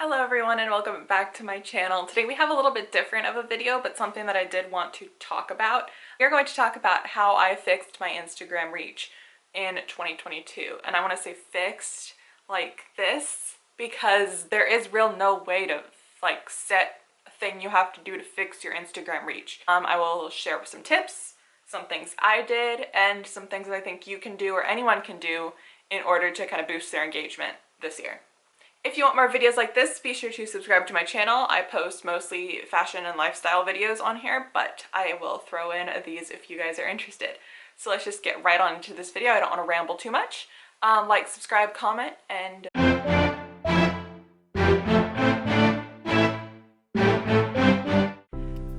Hello everyone and welcome back to my channel. Today we have a little bit different of a video, but something that I did want to talk about. We're going to talk about how I fixed my Instagram reach in 2022. And I want to say fixed like this because there is real no way to set a thing you have to do to fix your Instagram reach. I will share some tips, some things I did, and some things that I think you can do or anyone can do in order to kind of boost their engagement this year. If you want more videos like this, be sure to subscribe to my channel. I post mostly fashion and lifestyle videos on here, but I will throw in these if you guys are interested. So let's just get right on into this video. I don't want to ramble too much. Like, subscribe, comment, and...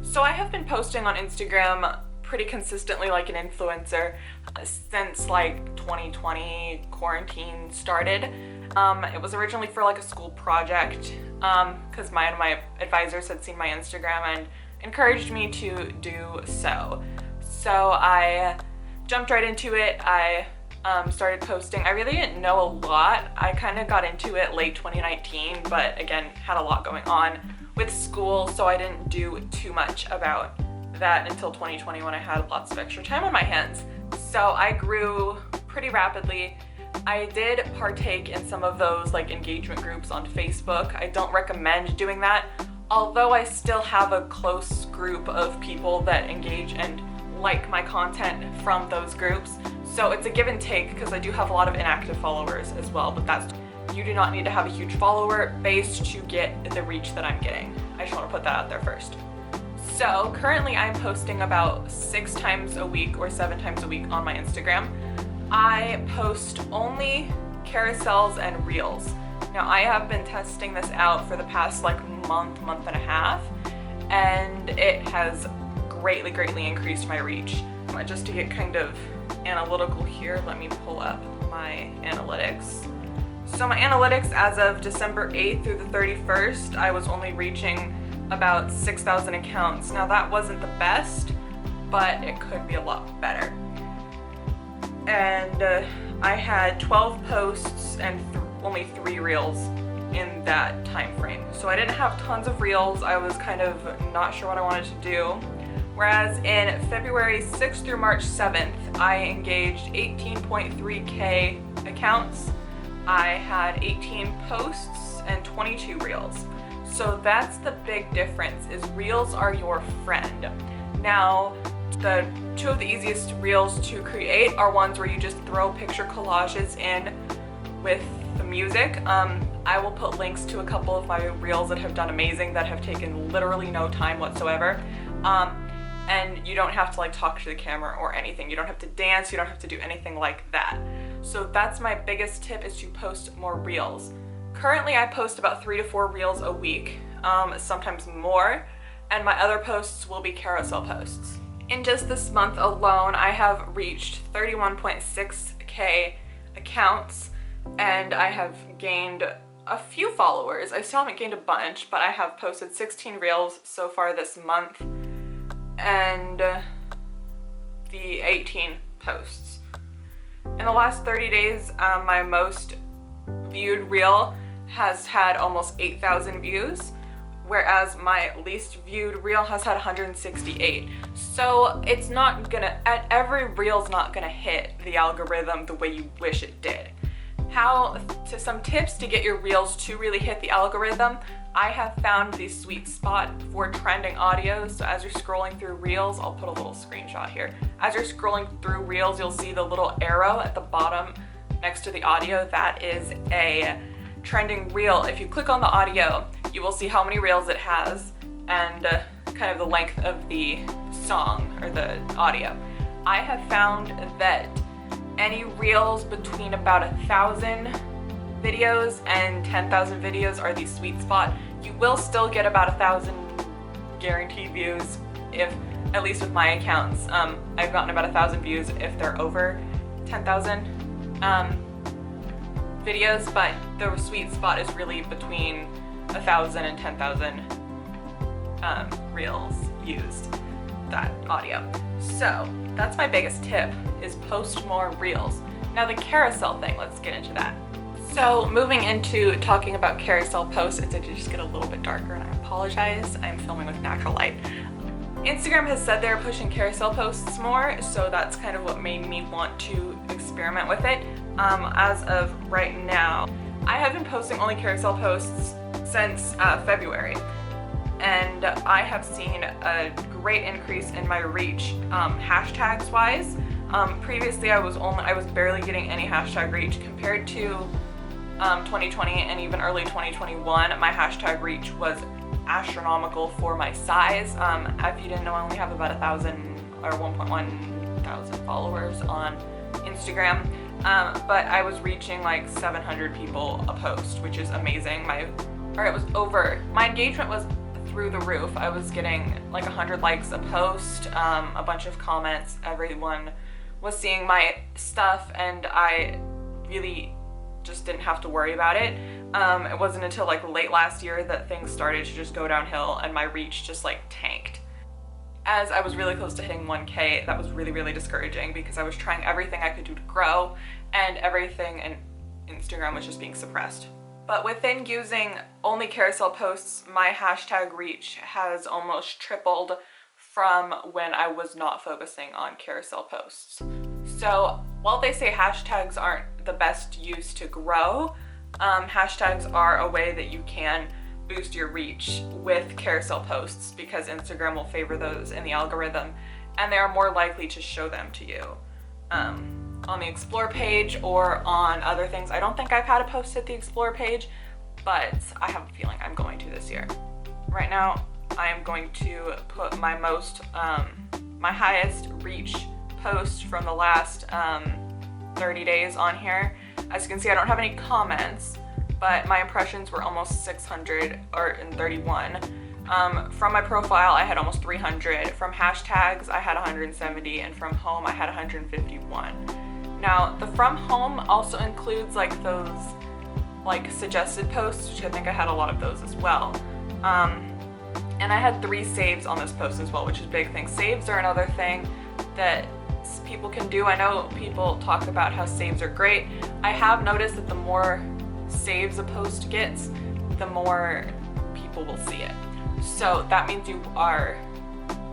So I have been posting on Instagram pretty consistently like an influencer since like 2020 quarantine started. It was originally for like a school project because my advisors had seen my Instagram and encouraged me to do so. So I jumped right into it. I started posting. I really didn't know a lot. I kind of got into it late 2019, but again, had a lot going on with school, so I didn't do too much about that until 2020 when I had lots of extra time on my hands. So I grew pretty rapidly. I did partake in some of those like engagement groups on Facebook. I don't recommend doing that, although I still have a close group of people that engage and like my content from those groups. So it's a give and take because I do have a lot of inactive followers as well, but you do not need to have a huge follower base to get the reach that I'm getting. I just want to put that out there first. So currently I'm posting about 6 times a week or 7 times a week on my Instagram. I post only carousels and reels. Now I have been testing this out for the past like month and a half, and it has greatly increased my reach. Just to get kind of analytical here, let me pull up my analytics. So my analytics as of December 8th through the 31st, I was only reaching about 6,000 accounts. Now that wasn't the best, but it could be a lot better. And I had 12 posts and only 3 reels in that time frame. So I didn't have tons of reels. I was kind of not sure what I wanted to do. Whereas in February 6th through March 7th, I engaged 18.3K accounts. I had 18 posts and 22 reels. So that's the big difference, is reels are your friend. Now, the 2 of the easiest reels to create are ones where you just throw picture collages in with the music. I will put links to a couple of my reels that have done amazing, that have taken literally no time whatsoever. And you don't have to like talk to the camera or anything. You don't have to dance, you don't have to do anything like that. So that's my biggest tip, is to post more reels. Currently I post about 3 to 4 reels a week, sometimes more, and my other posts will be carousel posts. In just this month alone, I have reached 31.6K accounts, and I have gained a few followers. I still haven't gained a bunch, but I have posted 16 reels so far this month, and the 18 posts. In the last 30 days, my most viewed reel has had almost 8,000 views, whereas my least viewed reel has had 168. So it's not gonna, every reel's not gonna hit the algorithm the way you wish it did. Some tips to get your reels to really hit the algorithm. I have found the sweet spot for trending audio. So as you're scrolling through reels, I'll put a little screenshot here. As you're scrolling through reels, you'll see the little arrow at the bottom next to the audio. That is a trending reel. If you click on the audio, you will see how many reels it has and kind of the length of the song or the audio. I have found that any reels between about 1,000 videos and 10,000 videos are the sweet spot. You will still get about 1,000 guaranteed views, if at least with my accounts. I've gotten about 1,000 views if they're over 10,000 videos, but the sweet spot is really between 1,000 and 10,000 reels used, that audio. So that's my biggest tip, is post more reels. Now the carousel thing, let's get into that. So moving into talking about carousel posts, it did just get a little bit darker and I apologize. I'm filming with natural light. Instagram has said they're pushing carousel posts more, so that's kind of what made me want to experiment with it. As of right now, I have been posting only carousel posts since February, and I have seen a great increase in my reach hashtags wise. Previously I was barely getting any hashtag reach compared to 2020 and even early 2021. My hashtag reach was astronomical for my size. If you didn't know, I only have about 1,000 or 1.1 thousand followers on Instagram, but I was reaching like 700 people a post, which is amazing. My engagement was through the roof. I was getting like 100 likes a post, a bunch of comments. Everyone was seeing my stuff, and I really just didn't have to worry about it. It wasn't until like late last year that things started to just go downhill and my reach just like tanked. As I was really close to hitting 1K, that was really, really discouraging because I was trying everything I could do to grow, and everything in Instagram was just being suppressed. But within using only carousel posts, my hashtag reach has almost tripled from when I was not focusing on carousel posts. So while they say hashtags aren't the best use to grow, hashtags are a way that you can boost your reach with carousel posts because Instagram will favor those in the algorithm, and they are more likely to show them to you on the explore page or on other things. I don't think I've had a post at the explore page, but I have a feeling I'm going to this year. Right now I am going to put my highest reach post from the last 30 days on here. As you can see, I don't have any comments, but my impressions were almost 631. From my profile, I had almost 300. From hashtags, I had 170, and from home, I had 151. Now, the from home also includes like those like suggested posts, which I think I had a lot of those as well. And I had 3 saves on this post as well, which is a big thing. Saves are another thing that people can do. I know people talk about how saves are great. I have noticed that the more saves a post gets, the more people will see it. So that means you are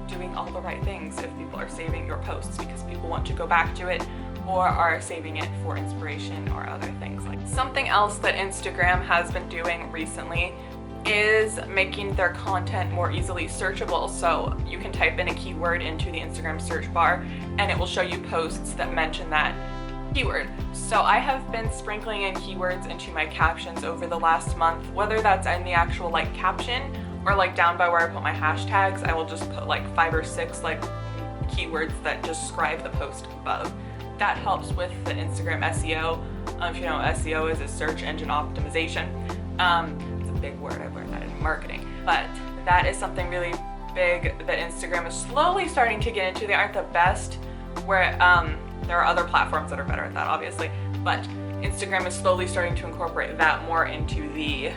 doing all the right things if people are saving your posts, because people want to go back to it or are saving it for inspiration or other things. Like something else that Instagram has been doing recently is making their content more easily searchable. So you can type in a keyword into the Instagram search bar and it will show you posts that mention that keyword. So I have been sprinkling in keywords into my captions over the last month, whether that's in the actual like caption or like down by where I put my hashtags. I will just put like 5 or 6 like keywords that describe the post above. That helps with the Instagram SEO. If you know what SEO is search engine optimization. It's a big word, I've learned that in marketing. But that is something really big that Instagram is slowly starting to get into. They aren't the best, where there are other platforms that are better at that, obviously, but Instagram is slowly starting to incorporate that more into the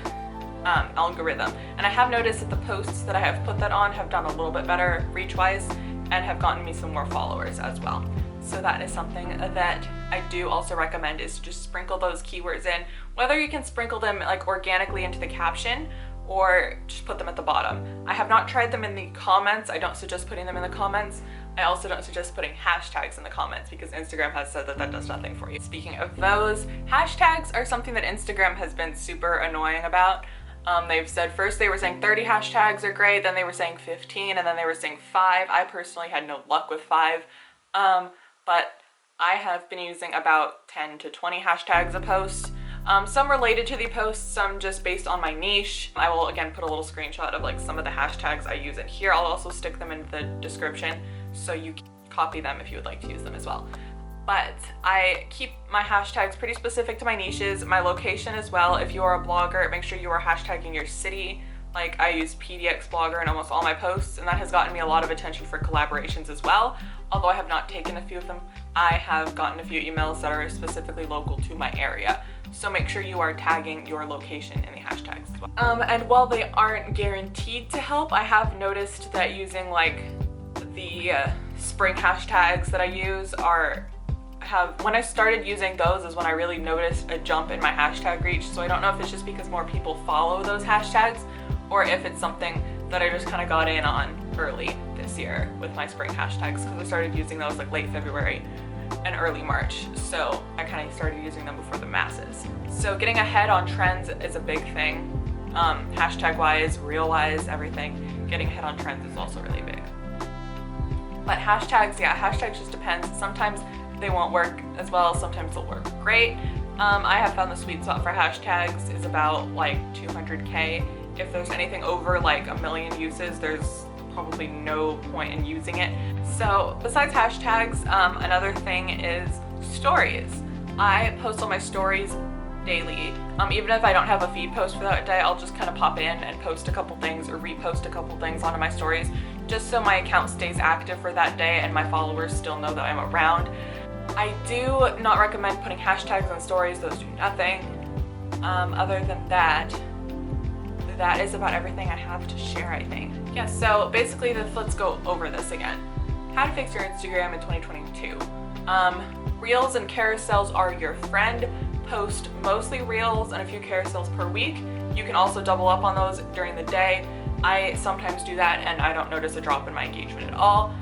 algorithm. And I have noticed that the posts that I have put that on have done a little bit better reach-wise and have gotten me some more followers as well. So that is something that I do also recommend, is just sprinkle those keywords in, whether you can sprinkle them like organically into the caption or just put them at the bottom. I have not tried them in the comments. I don't suggest putting them in the comments. I also don't suggest putting hashtags in the comments because Instagram has said that that does nothing for you. Speaking of those, hashtags are something that Instagram has been super annoying about. They've said first they were saying 30 hashtags are great, then they were saying 15, and then they were saying 5. I personally had no luck with 5, but I have been using about 10 to 20 hashtags a post. Some related to the posts, some just based on my niche. I will again put a little screenshot of like some of the hashtags I use in here. I'll also stick them in the description so you can copy them if you would like to use them as well. But I keep my hashtags pretty specific to my niches, my location as well. If you are a blogger, make sure you are hashtagging your city. Like I use PDX Blogger in almost all my posts, and that has gotten me a lot of attention for collaborations as well. Although I have not taken a few of them, I have gotten a few emails that are specifically local to my area. So make sure you are tagging your location in the hashtags as well. And while they aren't guaranteed to help, I have noticed that using like the spring hashtags that I use when I started using those is when I really noticed a jump in my hashtag reach. So I don't know if it's just because more people follow those hashtags or if it's something that I just kind of got in on early this year with my spring hashtags, because I started using those like late February and early March. So I kind of started using them before the masses. So getting ahead on trends is a big thing. Hashtag wise, reel wise, everything. Getting ahead on trends is also really big. But hashtags, yeah, hashtags just depends. Sometimes they won't work as well, sometimes they'll work great. I have found the sweet spot for hashtags is about like 200K. If there's anything over like 1 million uses, there's probably no point in using it. So besides hashtags, another thing is stories. I post on my stories daily. Even if I don't have a feed post for that day, I'll just kind of pop in and post a couple things or repost a couple things onto my stories, just so my account stays active for that day and my followers still know that I'm around. I do not recommend putting hashtags on stories, those do nothing. Other than that is about everything I have to share, I think. Yeah, so basically let's go over this again. How to fix your Instagram in 2022. Reels and carousels are your friend. Post mostly reels and a few carousels per week. You can also double up on those during the day. I sometimes do that and I don't notice a drop in my engagement at all.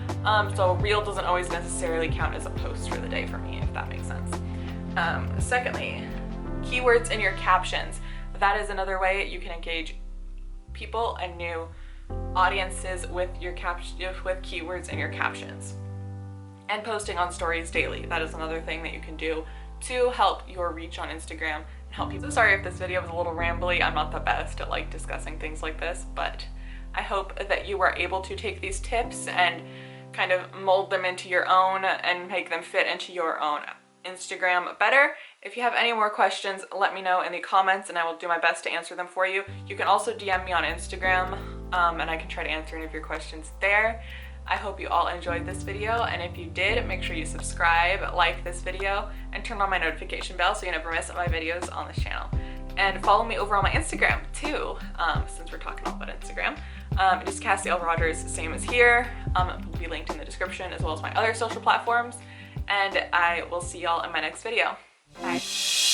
So a reel doesn't always necessarily count as a post for the day for me, if that makes sense. Secondly, keywords in your captions. That is another way you can engage people and new audiences with your with keywords in your captions. And posting on stories daily. That is another thing that you can do to help your reach on Instagram and help people. So sorry if this video was a little rambly. I'm not the best at like discussing things like this, but I hope that you were able to take these tips and kind of mold them into your own and make them fit into your own Instagram better. If you have any more questions, let me know in the comments and I will do my best to answer them for you. You can also DM me on Instagram and I can try to answer any of your questions there. I hope you all enjoyed this video, and if you did, make sure you subscribe, like this video, and turn on my notification bell so you never miss my videos on this channel. And follow me over on my Instagram too, since we're talking all about Instagram. Just Cassie L. Rogers, same as here. It will be linked in the description, as well as my other social platforms. And I will see y'all in my next video. Bye.